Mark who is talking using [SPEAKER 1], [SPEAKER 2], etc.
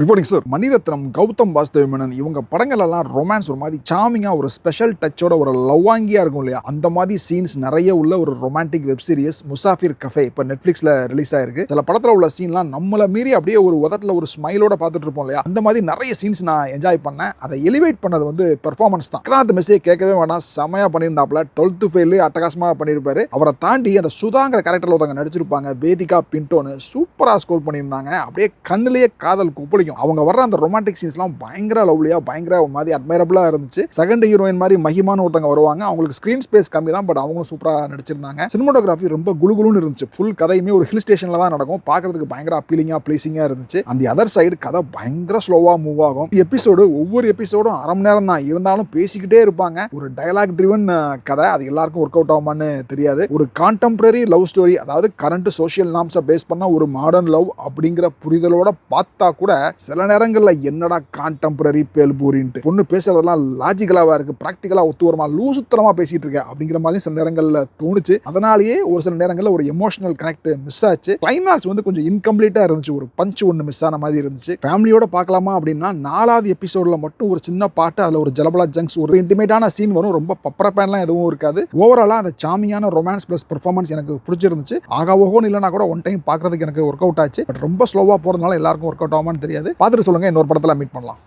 [SPEAKER 1] Reporting sir. Mani Ratnam, Gautham Vasudev Menon இவங்க படங்கள் எல்லாம் ரொமான்ஸ் ஒரு மாதிரி சாமிங்கா ஒரு ஸ்பெஷல் டச்சோட ஒரு லவ்வாங்கியா இருக்கும் இல்லையா, அந்த மாதிரி சீன்ஸ் நிறைய உள்ள ஒரு romantic web series Musafir cafe இப்போ நெட்ஃபிளிக்ஸ்ல ரிலீஸ் ஆயிருக்கு. சில படத்துல உள்ள சீன்லாம் நம்மள மீறி அப்படியே ஒரு உதட்டில் ஒரு ஸ்மைலோட பார்த்துட்டு இருப்போம் இல்லையா, அந்த மாதிரி நிறைய சீன்ஸ் நான் என்ஜாய் பண்ணேன். அதை எலிவேட் பண்ணது வந்து பெர்ஃபார்மன்ஸ் தான். விக்ராந்த் மெஸ்ஸே கேட்கவே வேணாம், செமையா பண்ணியிருந்தாப்ல. 12th ஃபெயில் அட்டகாசமாக பண்ணியிருப்பாரு. அவரை தாண்டி அந்த சுதாங்கிற கேரக்டர்ல ஒருத்தவங்க நடிச்சிருப்பாங்க, வேதிகா பின்டோன்னு, சூப்பரா ஸ்கோர் பண்ணியிருந்தாங்க. அப்படியே கண்ணிலேயே காதல் குப்பளிக்கும். அவங்க வர்ற அந்த ரொமான்டிக் சீன்ஸ்லாம் பயங்கர லவ்லியா, பயங்கர மாதிரி அட்மைரபிளா இருந்துச்சு. செகண்ட் ஹீரோயின் மாதிரி மகிமான்னு ஒருத்தவங்க வருவாங்க. அவங்களுக்கு ஸ்கிரீன் ஸ்பேஸ் கம்மி தான், பட் அவங்களும் சூப்பரா நடிச்சிருந்தாங்க. சினிமாட்டோகிராஃபி ரொம்ப குளுகுலுன்னு இருந்துச்சு. ஃபுல் கதையுமே ஒரு ஹில் ஸ்டேஷன்ல தான் நடக்கும். பார்க்கறதுக்கு பயங்கர அப்பீலிங்கா ப்ளீசிங்கா இருந்துச்சு. அந்த அதர் சைடு கதை பயங்கர ஸ்லோவா மூவ் ஆகும். ஒவ்வொரு எபிசோடும் அரை மணி நேரம் தான் இருந்தாலும் பேசிக்கிட்டே இருப்பாங்க. ஒரு டயலாக் ட்ரிவன் கதை. அது எல்லாருக்கும் ஒர்க் அவுட் ஆகுமான்னு தெரியாது. ஒரு கான்டெம்பரரி லவ் ஸ்டோரி, அதாவது கரண்ட் சோஷியல் நார்ம்ஸை பேஸ் பண்ண ஒரு மாடர்ன் லவ் அப்படிங்கிற புரிதலோட பார்த்தா கூட சில நேரங்கள்ல என்னடா கான்டெம்பரரி பேல்பூரின்ட்டு பொண்ணு பேசுறதெல்லாம் லாஜிக்கலாவா இருக்கு, பிராக்டிகலா ஒத்து வருமா, லூசுத்தரமா பேசிட்டு இருக்க அப்படிங்கிற மாதிரி சில நேரங்கள்ல தோணுச்சு. அதனாலேயே ஒரு சில நேரங்கள்ல ஒரு எமோஷனல் கனெக்ட் மிஸ் ஆச்சு. கிளைமாக்ஸ் வந்து கொஞ்சம் இன்கம்ப்ளீட்டா இருந்துச்சு. ஒரு பஞ்ச் ஒன்று மிஸ் ஆன மாதிரி இருந்துச்சு. ஃபேமிலியோட பார்க்கலாமா அப்படின்னா 4வது எபிசோட்ல மட்டும் ஒரு சின்ன பாட்டு, அதுல ஒரு ஜலபலா ஜங்ஸ் ஒரு இன்டிமேட்டான சீன் வரும். ரொம்ப பப்பரப்பேன்லாம் எதுவும் இருக்காது. ஓவராலா அந்த சாமியான ரொமான்ஸ் பிளஸ் பெர்ஃபார்மன்ஸ் எனக்கு பிடிச்சிருந்துச்சு. ஆகா ஓஹோன்னு இல்லைனா கூட ஒன் டைம் பார்க்கறதுக்கு எனக்கு ஒர்க் அவுட் ஆச்சு. பட் ரொம்ப ஸ்லோவா போறதுனால எல்லாருக்கும் ஒர்க் அவுட் ஆகுமான்னு தெரியாது. பார்த்துட்டு சொல்லுங்க. இன்னொரு படத்துல மீட் பண்ணலாம்.